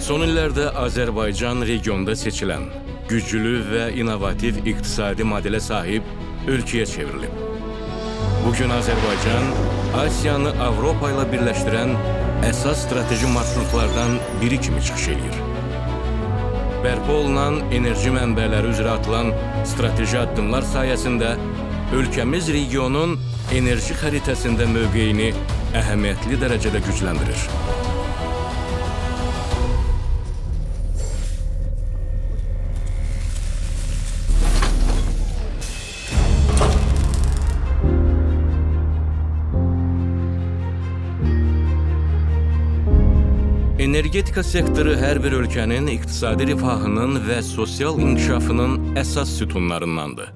Son illərdə Azərbaycan regionda seçilən, güclü və inovativ iqtisadi modelə sahib ölkəyə çevrilib. Bugün Azərbaycan, Asiyanı Avropa ilə birləşdirən əsas strateji marşrutlardan biri kimi çıxış edir. Bərpa olunan enerji mənbələri üzrə atılan strateji addımlar sayəsində ölkəmiz regionun enerji xəritəsində mövqeyini əhəmiyyətli dərəcədə gücləndirir. Energetika sektoru hər bir ölkənin iqtisadi rifahının və sosial inkişafının əsas sütunlarındandır.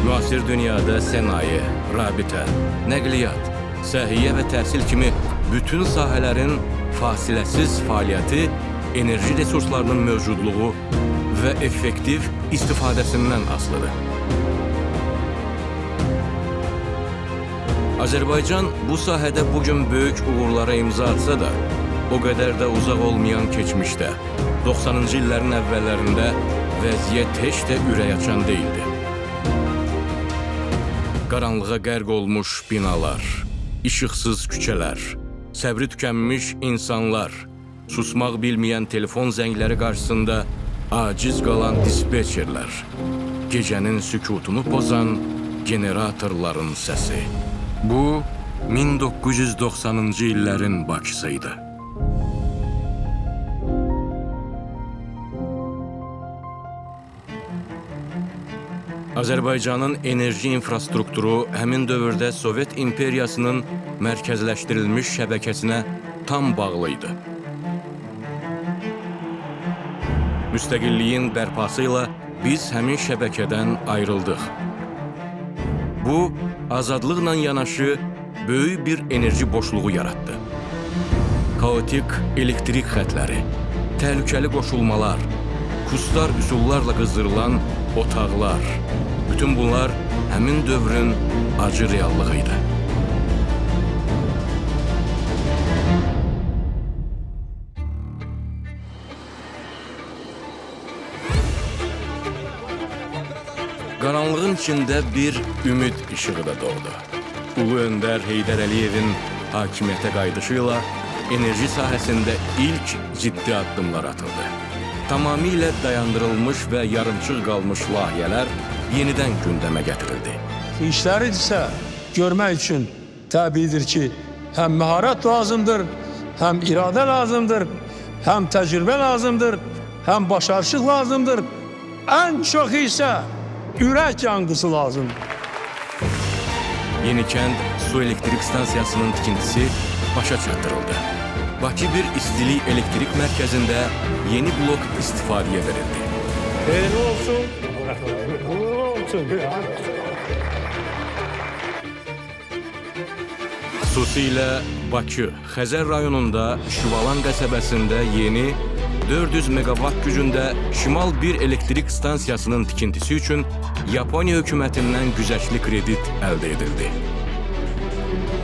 Müasir dünyada sənaye, rabitə, nəqliyyat, səhiyyə və təhsil kimi bütün sahələrin fasiləsiz fəaliyyəti enerji resurslarının mövcudluğu və effektiv istifadəsindən asılıdır. Azərbaycan bu sahədə bugün böyük uğurlara imza atsa da, o qədər də uzaq olmayan keçmişdə, 90-cı illərin əvvəllərində vəziyyət heç də ürək açan deyildi. Qaranlığa qərq olmuş binalar, işıqsız küçələr, səbri tükənmiş insanlar, susmaq bilməyən telefon zəngləri qarşısında aciz qalan dispetçerlər, gecənin sükutunu pozan generatorların səsi. Bu, 1990-cı illərin Bakısıydı. Azərbaycanın enerji infrastrukturu həmin dövrdə Sovet İmperiyasının mərkəzləşdirilmiş şəbəkəsinə tam bağlı idi. Müstəqilliyin bərpası ilə biz həmin şəbəkədən ayrıldıq. Bu, azadlıqla yanaşı böyük bir enerji boşluğu yaratdı. Kaotik elektrik xətləri, təhlükəli qoşulmalar, kustar üsullarla qızdırılan otaqlar, bütün bunlar həmin dövrün acı reallığıydı. Qaranlığın içində bir ümid işığı da doğdu. Ulu öndər Heydər Əliyevin hakimiyyətə qayıdışı ilə enerji sahəsində ilk ciddi addımlar atıldı. Tamamilə dayandırılmış və yarımçıq qalmış layihələr yenidən gündəmə gətirildi. İşləri isə görmək üçün təbiidir ki, həm məharət lazımdır, həm iradə lazımdır, həm təcrübə lazımdır, həm başarışıq lazımdır. Ən çox isə ürək yanğısı lazımdır. Yenikənd su elektrik stansiyasının tikintisi başa çatdırıldı. Bakı bir istilik elektrik mərkəzində yeni blok istifadəyə verildi. Xeyirli olsun. Uğurlu olsun. Xüsusilə Bakı, Xəzər rayonunda Şüvalan qəsəbəsində yeni 400 megawatt gücündə Şimal 1 elektrik stansiyasının tikintisi üçün Yaponiya hökumətindən güzəştli kredit əldə edildi.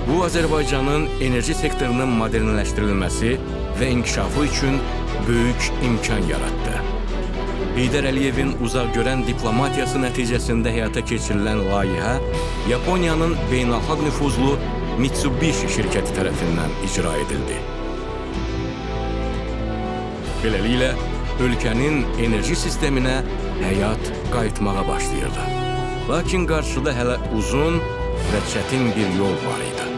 Bu, Azərbaycanın enerji sektorunun modernləşdirilməsi və inkişafı üçün böyük imkan yarattı. Heydər Əliyevin uzaq görən diplomatiyası nəticəsində həyata keçirilən layihə Yaponiyanın beynəlxalq nüfuzlu Mitsubishi şirkəti tərəfindən icra edildi. Beləliklə, ölkənin enerji sisteminə həyat qayıtmağa başlayırdı. Lakin qarşıda hələ uzun və çətin bir yol var idi.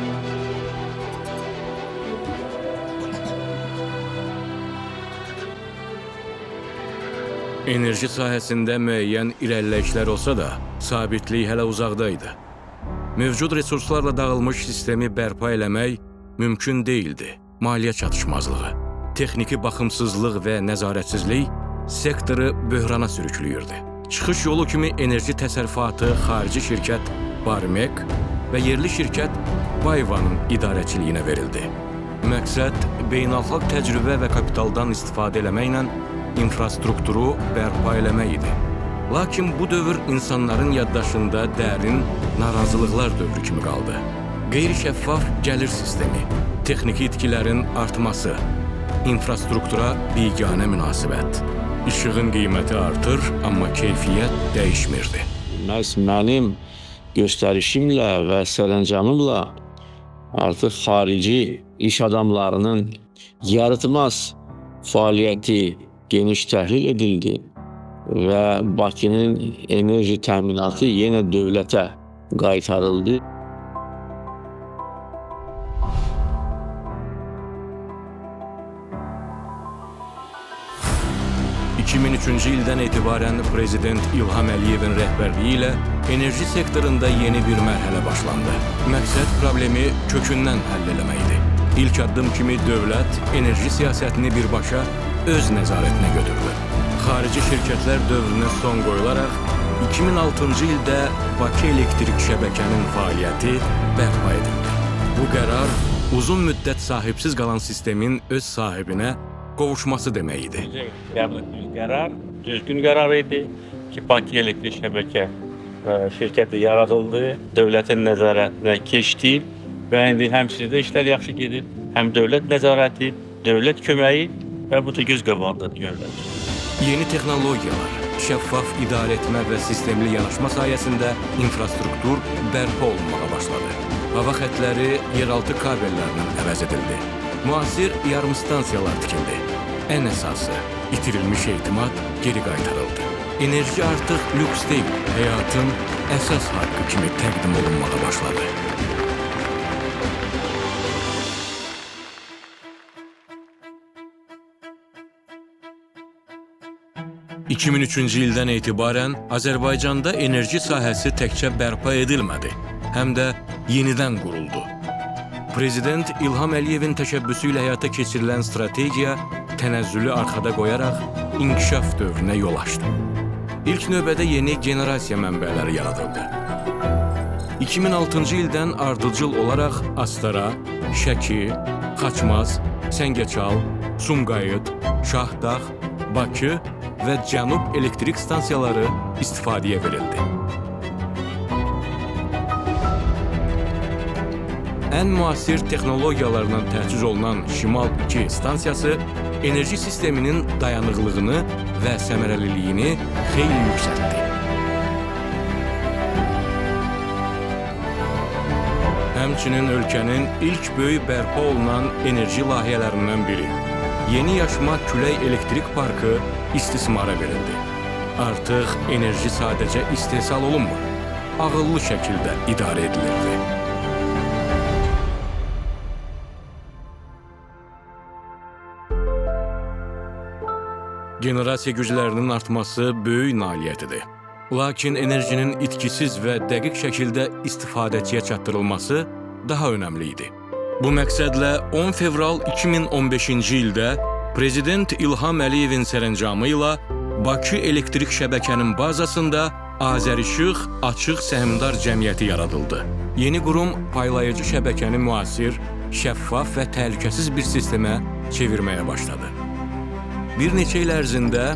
Enerji sahəsində müəyyən irəliləyişlər olsa da, sabitlik hələ uzaqda idi. Mövcud resurslarla dağılmış sistemi bərpa eləmək mümkün deyildi. Maliyyə çatışmazlığı, texniki baxımsızlıq və nəzarətsizlik sektoru böhrana sürükləyirdi. Çıxış yolu kimi enerji təsərrüfatı xarici şirkət Barmek və yerli şirkət Bayvanın idarəçiliyinə verildi. Məqsəd beynəlxalq təcrübə və kapitaldan istifadə eləməklə infrastrukturu bərpa eləmək idi. Lakin bu dövr insanların yaddaşında dərin narazılıqlar dövrü kimi qaldı. Qeyri-şəffaf gəlir sistemi, texniki itkilərin artması, infrastruktura biganə münasibət. İşığın qiyməti artır, amma keyfiyyət dəyişmirdi. Məhz mənim göstərişimlə və sərəncamımla artıq xarici iş adamlarının yaratmaz fəaliyyəti geniş təhlil edildi və Bakının enerji təminatı yenə dövlətə qaytarıldı. 2003-cü ildən etibarən Prezident İlham Əliyevin rəhbərliyi ilə enerji sektorunda yeni bir mərhələ başlandı. Məqsəd problemi kökündən həll eləməkdir. İlk addım kimi dövlət enerji siyasətini birbaşa öz nəzarətinə götürdü. Xarici şirkətlər dövrünə son qoyularaq 2006-cı ildə Bakı elektrik şəbəkənin fəaliyyəti bərpa edildi. Bu qərar uzun müddət sahibsiz qalan sistemin öz sahibinə qovuşması demək idi. Qəbul etdiyimiz qərar düzgün qərar idi ki, Bakı elektrik şəbəkə şirkəti yaradıldı, dövlətin nəzarətinə keçdi və indi həm sizdə işlər yaxşı gedir, həm dövlət nəzarəti, dövlət köməyi və bu da göz qabağındadır görülür. Yeni texnologiyalar, şəffaf idarə etmə və sistemli yanaşma sayəsində infrastruktur bərpa olunmağa başladı. Hava xətləri yeraltı kabellərlə əvəz edildi. Müasir yarımstansiyalar tikildi. Ən əsası, itirilmiş etimad geri qaytarıldı. Enerji artıq lüks deyil, həyatın əsas haqqı kimi təqdim olunmağa başladı. ...2003-cü ildən etibarən Azərbaycanda enerji sahəsi təkcə bərpa edilmədi, həm də yenidən quruldu. Prezident İlham Əliyevin təşəbbüsü ilə həyata keçirilən strategiya tənəzzülü arxada qoyaraq inkişaf dövrünə yol açdı. İlk növbədə yeni generasiya mənbələri yaradıldı. 2006-cı ildən ardıcıl olaraq Astara, Şəki, Xaçmaz, Səngəçal, Sumqayıt, Şahdağ, Bakı və Cənub elektrik stansiyaları istifadəyə verildi. Ən müasir texnologiyalarla təchiz olunan Şimal 2 stansiyası enerji sisteminin dayanıqlığını və səmərəliliyini xeyli yüksəltdi. Həmçinin ölkənin ilk böyük bərpa olunan enerji layihələrindən biri, Yeni Yaşma Külək Elektrik Parkı istismara verildi. Artıq enerji sadəcə istehsal olunmur, ağıllı şəkildə idarə edilirdi. Generasiya güclərinin artması böyük nailiyyətidir. Lakin enerjinin itkisiz və dəqiq şəkildə istifadəçiyə çatdırılması daha önəmli idi. Bu məqsədlə 10 fevral 2015-ci ildə Prezident İlham Əliyevin sərəncamı ilə Bakı elektrik şəbəkənin bazasında Azərişıq Açıq Səhmdar Cəmiyyəti yaradıldı. Yeni qurum paylayıcı şəbəkəni müasir, şəffaf və təhlükəsiz bir sistemə çevirməyə başladı. Bir neçə il ərzində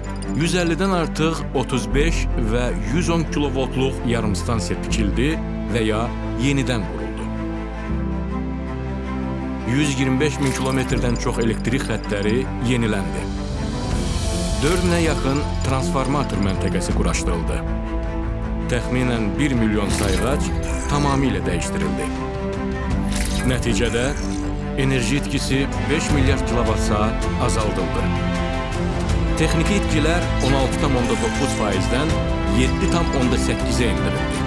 150-dən artıq 35 və 110 kilovoltluq yarımstansiya tikildi və ya yenidən quruldu. 125 min kilometrdən çox elektrik xəttləri yeniləndi. 4000-ə yaxın transformator məntəqəsi quraşdırıldı. Təxminən 1 milyon sayğac tamamilə dəyişdirildi. Nəticədə enerji itkisi 5 milyard kilovat-saat azaldıldı. Texniki itkilər 16,9%-dən 7,8%-ə endirildi.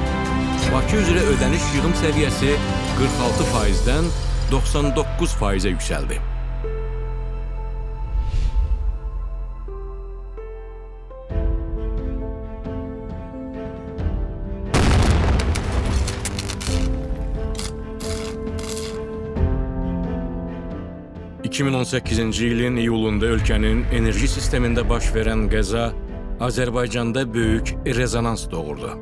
Bakı üzrə ödəniş yığım səviyyəsi 46%-dən 99%-ə yüksəldi. ...2018-ci ilin iyulunda ölkənin enerji sistemində baş verən qəza Azərbaycanda böyük rezonans doğurdu.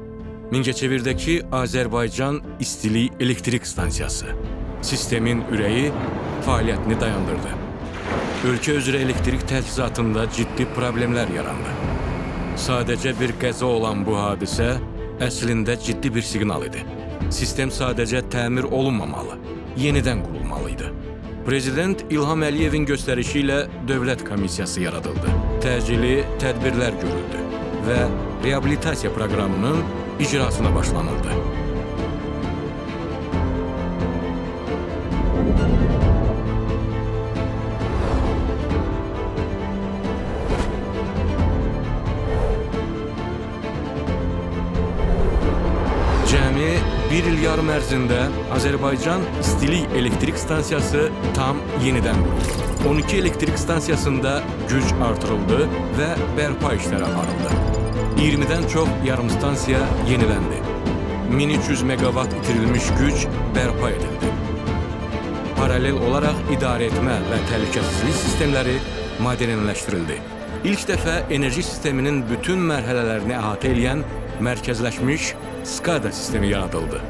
Mingəçevirdəki Azərbaycan İstilik Elektrik Stansiyası sistemin ürəyi fəaliyyətini dayandırdı. Ölkə üzrə elektrik təchizatında ciddi problemlər yarandı. Sadəcə bir qəza olan bu hadisə əslində ciddi bir siqnal idi. Sistem sadəcə təmir olunmamalı, yenidən qurulmalı idi. Prezident İlham Əliyevin göstərişi ilə dövlət komissiyası yaradıldı. Təcili tədbirlər görüldü və reabilitasiya proqramının icrasına başlanıldı. Cəmi bir il yarım ərzində Azərbaycan İstilik Elektrik Stansiyası tam yenidən quruldu. 12 elektrik stansiyasında güc artırıldı və bərpa işləri aparıldı. 20-dən çox yarımstansiya yeniləndi. 1300 megawatt itirilmiş güc bərpa edildi. Paralel olaraq idarəetmə və təhlükəsizlik sistemləri modernləşdirildi. İlk dəfə enerji sisteminin bütün mərhələlərini əhatə edən mərkəzləşmiş SCADA sistemi yaradıldı.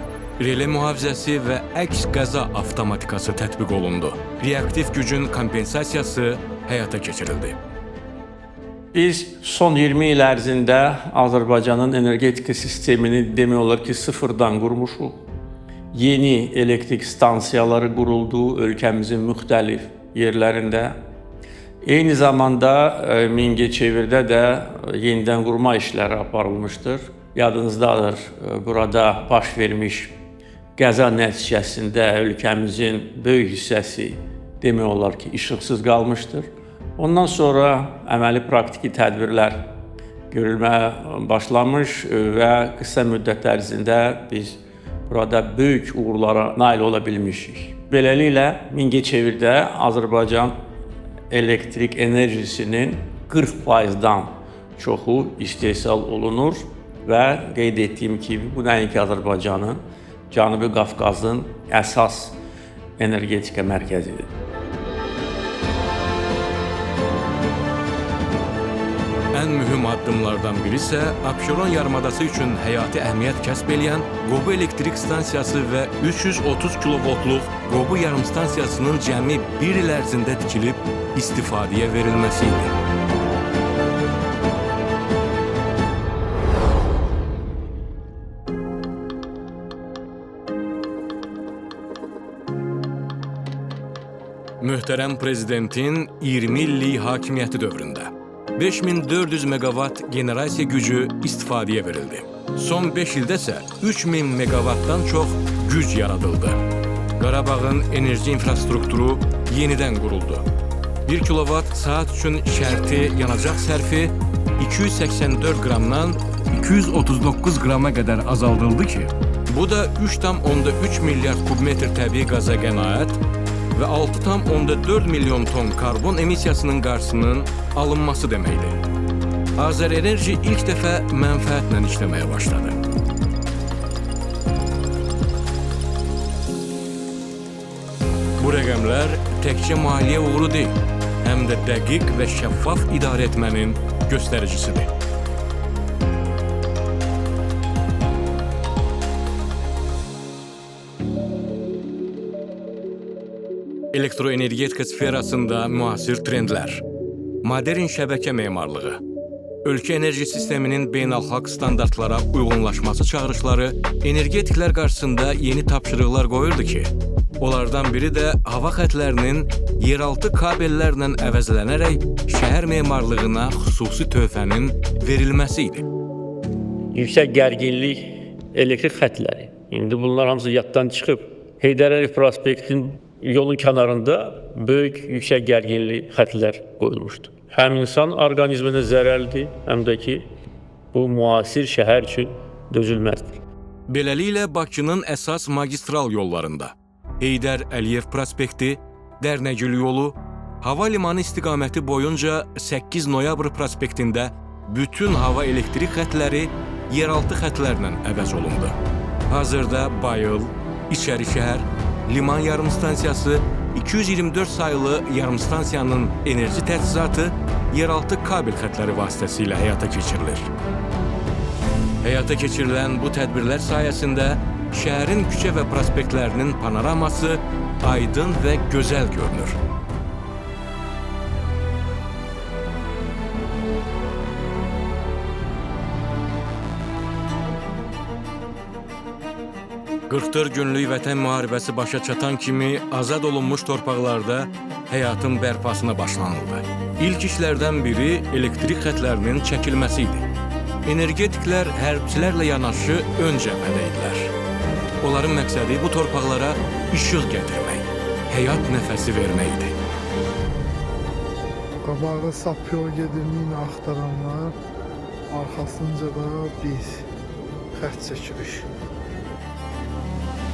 Relé mühafizəsi və əks qəza avtomatikası tətbiq olundu. Reaktiv gücün kompensasiyası həyata keçirildi. Biz son 20 il ərzində Azərbaycanın energetika sistemini demək olar ki, sıfırdan qurmuşuq. Yeni elektrik stansiyaları quruldu ölkəmizin müxtəlif yerlərində. Eyni zamanda Mingəçevirdə də yenidən qurma işləri aparılmışdır. Yadınızdadır, burada baş vermiş qəza nəticəsində ölkəmizin böyük hissəsi demək olar ki, işıqsız qalmışdır. Ondan sonra əməli praktiki tədbirlər görülməyə başlamış və qısa müddət ərzində biz burada böyük uğurlara nail ola bilmişik. Beləliklə, Mingəçevirdə Azərbaycan elektrik enerjisinin 40%-dan çoxu istehsal olunur və qeyd etdiyim kimi, bu nəinki Azərbaycanın, Cənubi Qafqazın əsas energetika mərkəzidir. Ən mühüm addımlardan biri isə Abşeron yarımadası üçün həyati əhəmiyyət kəsb edən Qobu elektrik stansiyası və 330 kilovoltluq Qobu yarımstansiyasının cəmi bir il ərzində tikilib istifadəyə verilməsi idi. Möhtərəm Prezidentin 20 illik hakimiyyəti dövründə 5400 megawatt generasiya gücü istifadəyə verildi. Son 5 ildə isə 3000 megawattdan çox güc yaradıldı. Qarabağın enerji infrastrukturu yenidən quruldu. 1 kilovat saat üçün şərti yanacaq sərfi 284 qramdan 239 qrama qədər azaldıldı ki, bu da 3,3 milyard kubmetr təbii qaza qənaət və 6,4 milyon ton karbon emissiyasının qarşısının alınması deməkdir. Azərenerji ilk dəfə mənfəətlə işləməyə başladı. Bu rəqəmlər təkcə maliyyə uğuru deyil, həm də dəqiq və şəffaf idarə etmənin göstəricisidir. Elektroenergetika sferasında müasir trendlər, modern şəbəkə memarlığı, ölkə enerji sisteminin beynəlxalq standartlara uyğunlaşması çağırışları energetiklər qarşısında yeni tapşırıqlar qoyurdu ki, onlardan biri də hava xətlərinin yeraltı kabellərlə əvəzlənərək şəhər memarlığına xüsusi töhfənin verilməsi idi. Yüksək gərginlik elektrik xətləri. İndi bunlar hamısı yaddan çıxıb. Heydər Əliyev prospektinin yolun kənarında böyük yüksək gərginlik xətlər qoyulmuşdu. Həm insan orqanizminə zərərlidir, həm də ki, bu müasir şəhər üçün dözülməzdir. Beləliklə, Bakının əsas magistral yollarında Heydər Əliyev prospekti, Dərnəgül yolu, hava limanı istiqaməti boyunca 8 noyabr prospektində bütün hava elektrik xətləri yeraltı xətlərlə əvəz olundu. Hazırda Bayıl, İçərişəhər, Liman yarımstansiyası, 224 sayılı yarımstansiyanın enerji təchizatı yeraltı kabel xətləri vasitəsilə həyata keçirilir. Həyata keçirilən bu tədbirlər sayəsində şəhərin küçə və prospektlərinin panoraması aydın və gözəl görünür. 44 günlük vətən müharibəsi başa çatan kimi azad olunmuş torpaqlarda həyatın bərpasına başlanıldı. İlk işlərdən biri elektrik xətlərinin çəkilməsi idi. Energetiklər hərbçilərlə yanaşı ön cəbhədə idilər. Onların məqsədi bu torpaqlara işıq gətirmək, həyat nəfəsi vermək idi. Qabağı sapıyor gedirmiyini axtaranlar, arxasınca da biz xətt çəkirik.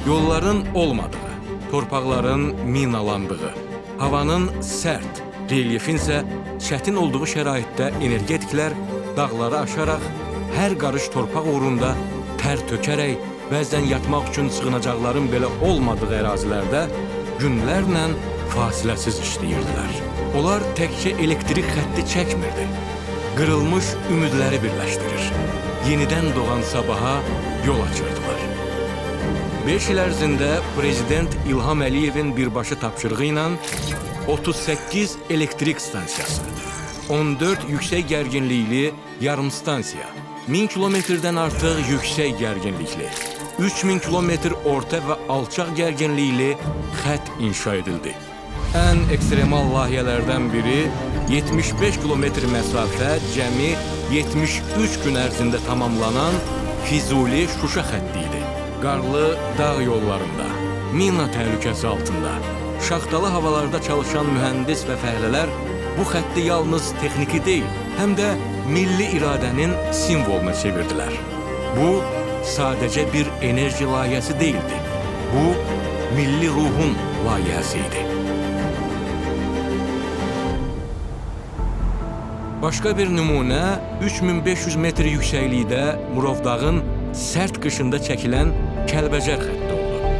Yolların olmadığı, torpaqların minalandığı, havanın sərt, relyefin isə çətin olduğu şəraitdə energetiklər dağları aşaraq hər qarış torpaq uğrunda tər tökərək bəzən yatmaq üçün sığınacaqların belə olmadığı ərazilərdə günlərlə fasiləsiz işləyirdilər. Onlar təkcə elektrik xətti çəkmirdi, qırılmış ümidləri birləşdirir, yenidən doğan sabaha yol açırdılar. 5 il ərzində Prezident İlham Əliyevin birbaşa tapşırığı ilə 38 elektrik stansiyası, 14 yüksək gərginlikli yarım stansiya, 1000 kilometrdən artıq yüksək gərginlikli, 3000 kilometr orta və alçaq gərginlikli xətt inşa edildi. Ən ekstremal layihələrdən biri 75 kilometr məsafə cəmi 73 gün ərzində tamamlanan Füzuli-Şuşa xətti idi. Qarlı dağ yollarında, mina təhlükəsi altında, şaxtalı havalarda çalışan mühəndis və fəhlələr bu xətti yalnız texniki deyil, həm də milli iradənin simvoluna çevirdilər. Bu, sadəcə bir enerji layihəsi deyildi. Bu, milli ruhun layihəsi idi. Başqa bir nümunə 3500 metr yüksəklikdə Murovdağın sərt qışında çəkilən Kəlbəcər xətti oldu.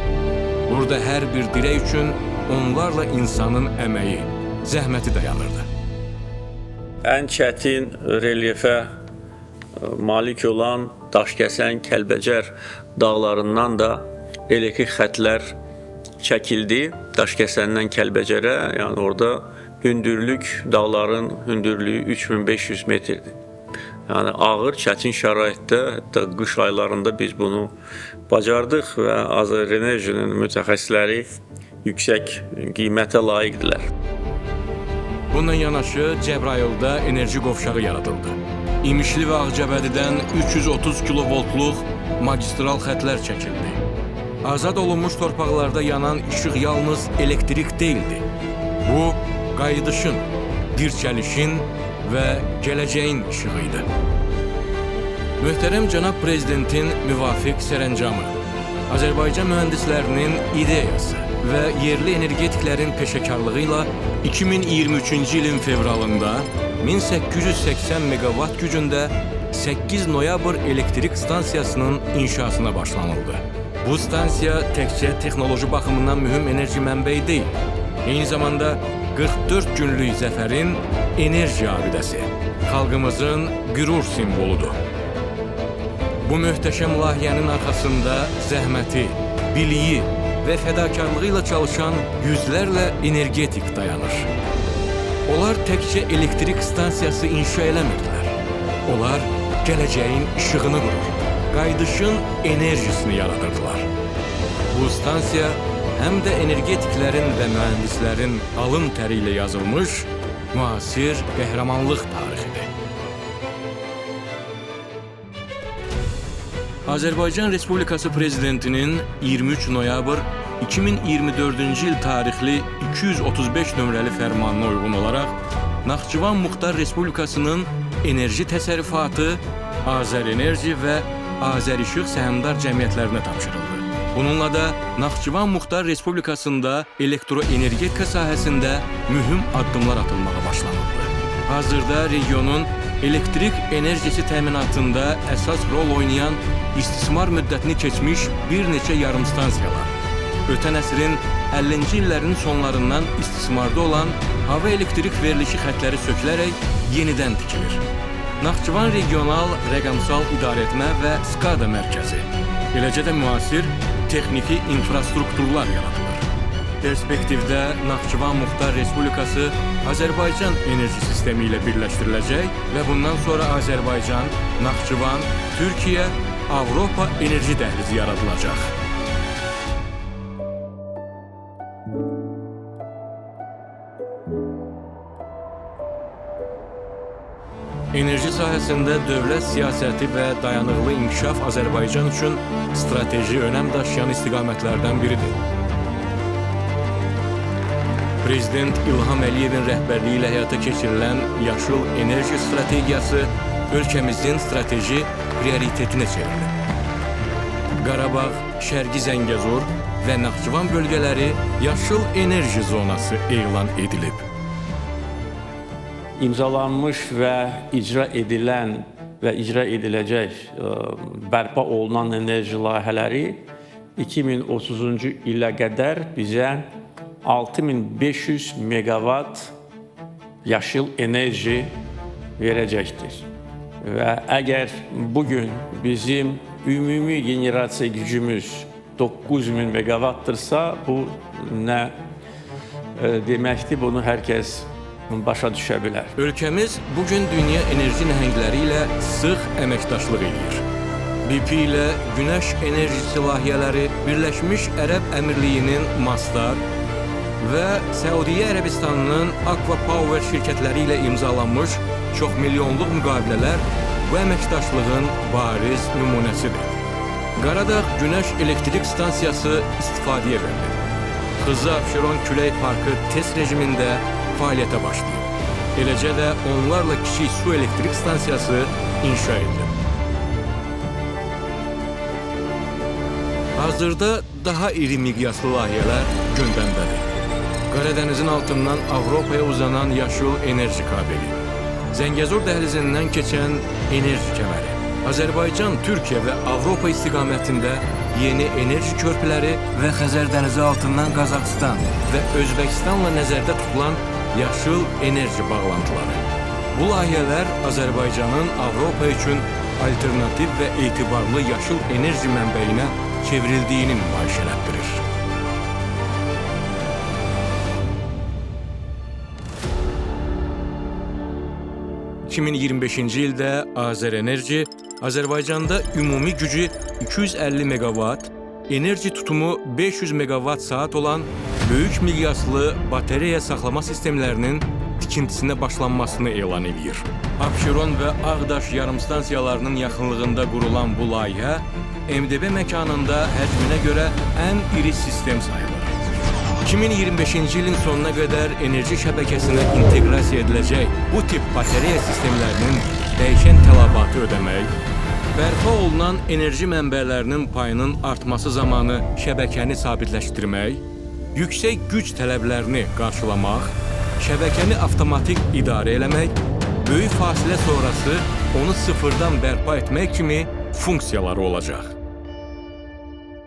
Burada hər bir dirək üçün onlarla insanın əməyi, zəhməti dayanırdı. Ən çətin relyefə malik olan Daşkəsən, Kəlbəcər dağlarından da elektrik xətlər çəkildi. Daşkəsəndən Kəlbəcərə, yəni orada hündürlük, dağların hündürlüyü 3500 metrdir. Yəni ağır, çətin şəraitdə, hətta qış aylarında biz bunu bacardıq və Azərenerjinin mütəxəssisləri yüksək qiymətə layiqdilər. Bununla yanaşı Cəbrayılda enerji qovşağı yaradıldı. İmişli və Ağcabədidən 330 kilovoltluq magistral xətlər çəkildi. Azad olunmuş torpaqlarda yanan işıq yalnız elektrik deyildi. Bu, qayıdışın, dirçəlişin və gələcəyin işığı idi. Möhtərəm cənab Prezidentin müvafiq sərəncamı, Azərbaycan mühəndislərinin ideyası və yerli energetiklərin peşəkarlığı ilə 2023-cü ilin fevralında 1880 megawatt gücündə 8 noyabr elektrik stansiyasının inşasına başlanıldı. Bu stansiya təkcə texnoloji baxımından mühüm enerji mənbəyi deyil, eyni zamanda 44 günlük zəfərin enerji abidəsi, xalqımızın qürur simvoludur. Bu möhtəşəm layihənin arxasında zəhməti, biliyi və fədakarlığı ilə çalışan yüzlərlə energetik dayanır. Onlar təkcə elektrik stansiyası inşa eləmirdilər. Onlar gələcəyin işığını qurur, qayıdışın enerjisini yaradırdılar. Bu stansiya həm də energetiklərin və mühəndislərin alın təri ilə yazılmış müasir qəhrəmanlıq tarixidir. Azərbaycan Respublikası Prezidentinin 23 noyabr 2024-cü il tarixli 235 nömrəli fərmanına uyğun olaraq Naxçıvan Muxtar Respublikasının enerji təsərrüfatı, Azərenerji və Azərişıq səhmdar cəmiyyətlərinə tapşırıldı. Bununla da Naxçıvan Muxtar Respublikasında elektroenergetika sahəsində mühüm addımlar atılmağa başlanıldı. Hazırda regionun elektrik enerjisi təminatında əsas rol oynayan istismar müddətini keçmiş bir neçə yarım stansiyalar, ötən əsrin 50-ci illərin sonlarından istismarda olan hava elektrik verilişi xətləri sökülərək yenidən tikilir. Naxçıvan Regional Rəqəmsal İdarəetmə və SKADA mərkəzi, eləcə də müasir texniki infrastrukturlar yaradılır. Perspektivdə Naxçıvan Muxtar Respublikası Azərbaycan enerji sistemi ilə birləşdiriləcək və bundan sonra Azərbaycan, Naxçıvan, Türkiyə, Avropa enerji dəhlizi yaradılacaq. Enerji sahəsində dövlət siyasəti və dayanıqlı inkişaf Azərbaycan üçün strateji önəm daşıyan istiqamətlərdən biridir. Prezident İlham Əliyevin rəhbərliyi ilə həyata keçirilən Yaşıl Enerji Strategiyası ölkəmizin strateji prioritetinə çevrilib. Qarabağ, Şərqi Zəngəzur və Naxçıvan bölgələri Yaşıl Enerji Zonası elan edilib. İmzalanmış və icra edilən və icra ediləcək bərpa olunan enerji layihələri 2030-cu ilə qədər bizə 6500 megawatt yaşıl enerji verəcəkdir. Və əgər bugün bizim ümumi generasiya gücümüz 9000 megawattdırsa, bu nə deməkdir? Bunu hər kəs başa düşə bilər. Ölkəmiz bugün dünya enerji nəhəngləri ilə sıx əməkdaşlıq edir. BP ilə günəş enerjisi layihələri, Birləşmiş Ərəb Əmirliyinin Masdar və Səudiyyə Ərəbistanının Aqua Power şirkətləri ilə imzalanmış çoxmilyonluq müqavilələr bu əməkdaşlığın bariz nümunəsidir. Qaradağ Günəş Elektrik Stansiyası istifadəyə verilir. Xızı Abşeron Külək Parkı test rejimində fəaliyyətə başlayıb. Eləcə də onlarla kiçik su elektrik stansiyası inşa edilib. Hazırda daha iri miqyaslı layihələr gündəmdədir. Qaradənizin altından Avropaya uzanan yaşıl enerji kabeli, Zəngəzur dəhlizindən keçən enerji kəməri, Azərbaycan, Türkiyə və Avropa istiqamətində yeni enerji körpüləri və Xəzər dənizi altından Qazaxıstan və Özbəkistanla nəzərdə tutulan yaşıl enerji bağlantıları. Bu layihələr Azərbaycanın Avropa üçün alternativ və etibarlı yaşıl enerji mənbəyinə çevrildiyini nümayiş elətdirir. 2025-ci ildə Azərenerji Azərbaycanda ümumi gücü 250 megawatt, enerji tutumu 500 megawatt saat olan böyük miqyaslı batareya saxlama sistemlərinin tikintisinə başlanmasını elan edir. Abşeron və Ağdaş yarımstansiyalarının yaxınlığında qurulan bu layihə MDB məkanında həcminə görə ən iri sistem sayılır. 2025-ci ilin sonuna qədər enerji şəbəkəsinə inteqrasiya ediləcək bu tip batareya sistemlərinin dəyişən tələbatı ödəmək, bərpa olunan enerji mənbələrinin payının artması zamanı şəbəkəni sabitləşdirmək, yüksək güc tələblərini qarşılamaq, şəbəkəni avtomatik idarə eləmək, böyük fasilə sonrası onu sıfırdan bərpa etmək kimi funksiyaları olacaq.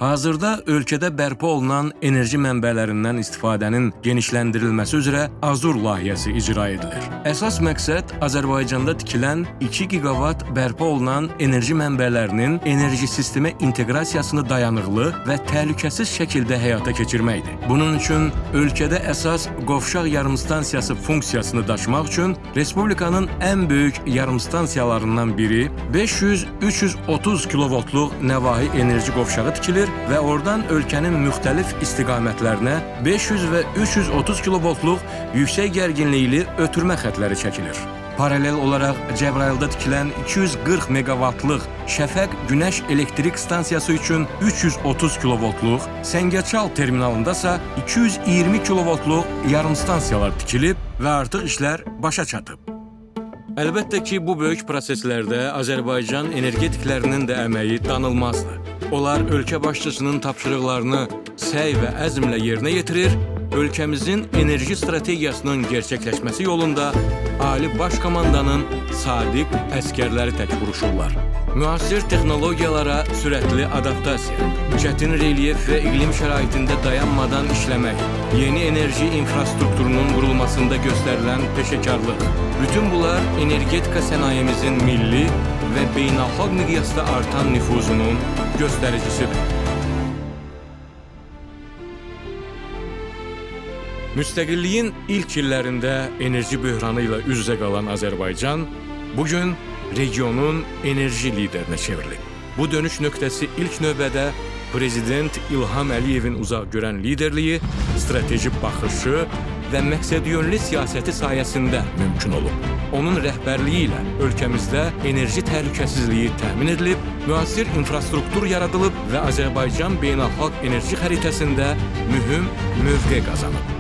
Hazırda ölkədə bərpa olunan enerji mənbələrindən istifadənin genişləndirilməsi üzrə Azur layihəsi icra edilir. Əsas məqsəd Azərbaycanda tikilən 2 gigawatt bərpa olunan enerji mənbələrinin enerji sistemə inteqrasiyasını dayanıqlı və təhlükəsiz şəkildə həyata keçirməkdir. Bunun üçün ölkədə əsas qovşaq yarımstansiyası funksiyasını daşımaq üçün Respublikanın ən böyük yarımstansiyalarından biri 500-330 kilovoltluq Nəvahi enerji qovşağı tikilir və oradan ölkənin müxtəlif istiqamətlərinə 500 və 330 kilovoltluq yüksək gərginlikli ötürmə xətləri çəkilir. Paralel olaraq Cəbrayılda tikilən 240 megawatlıq Şəfəq Günəş Elektrik Stansiyası üçün 330 kilovoltluq, Səngəçal terminalındasa 220 kilovoltluq yarımstansiyalar tikilib və artıq işlər başa çatıb. Əlbəttə ki, bu böyük proseslərdə Azərbaycan energetiklərinin də əməyi danılmazdır. Onlar ölkə başçısının tapşırıqlarını səy və əzmlə yerinə yetirir, ölkəmizin enerji strategiyasının gerçəkləşməsi yolunda Ali Baş Komandanın sadiq əskərləri tək vuruşurlar. Müasir texnologiyalara sürətli adaptasiya, çətin relyef və iqlim şəraitində dayanmadan işləmək, yeni enerji infrastrukturunun qurulmasında göstərilən peşəkarlıq, bütün bunlar energetika sənayemizin milli və beynəlxalq miqyasda artan nüfuzunun göstəricisidir. Müstəqilliyin ilk illərində enerji böhranı ilə üz-üzə qalan Azərbaycan bugün regionun enerji liderinə çevrilib. Bu dönüş nöqtəsi ilk növbədə Prezident İlham Əliyevin uzaq görən liderliyi, strateji baxışı və məqsədyönlü siyasəti sayəsində mümkün olub. Onun rəhbərliyi ilə ölkəmizdə enerji təhlükəsizliyi təmin edilib, müasir infrastruktur yaradılıb və Azərbaycan beynəlxalq enerji xəritəsində mühüm mövqe qazanıb.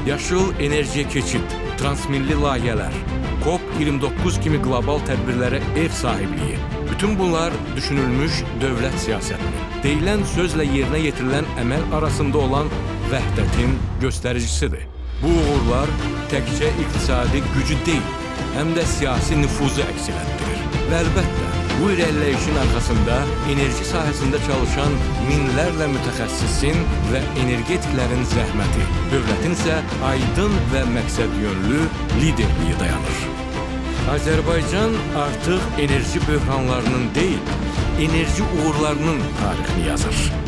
Yaşıl enerjiyə keçid, transmilli layihələr, COP29 kimi qlobal tədbirlərə ev sahibliyi, bütün bunlar düşünülmüş dövlət siyasətinin, deyilən sözlə yerinə yetirilən əməl arasında olan vəhdətin göstəricisidir. Bu uğurlar təkcə iqtisadi gücü deyil, həm də siyasi nüfuzu əks etdirir. Və əlbəttə, bu irəliləyişin arxasında enerji sahəsində çalışan minlərlə mütəxəssisin və energetiklərin zəhməti, dövlətin isə aydın və məqsədyönlü liderliyi dayanır. Azərbaycan artıq enerji böhranlarının deyil, enerji uğurlarının tarixini yazır.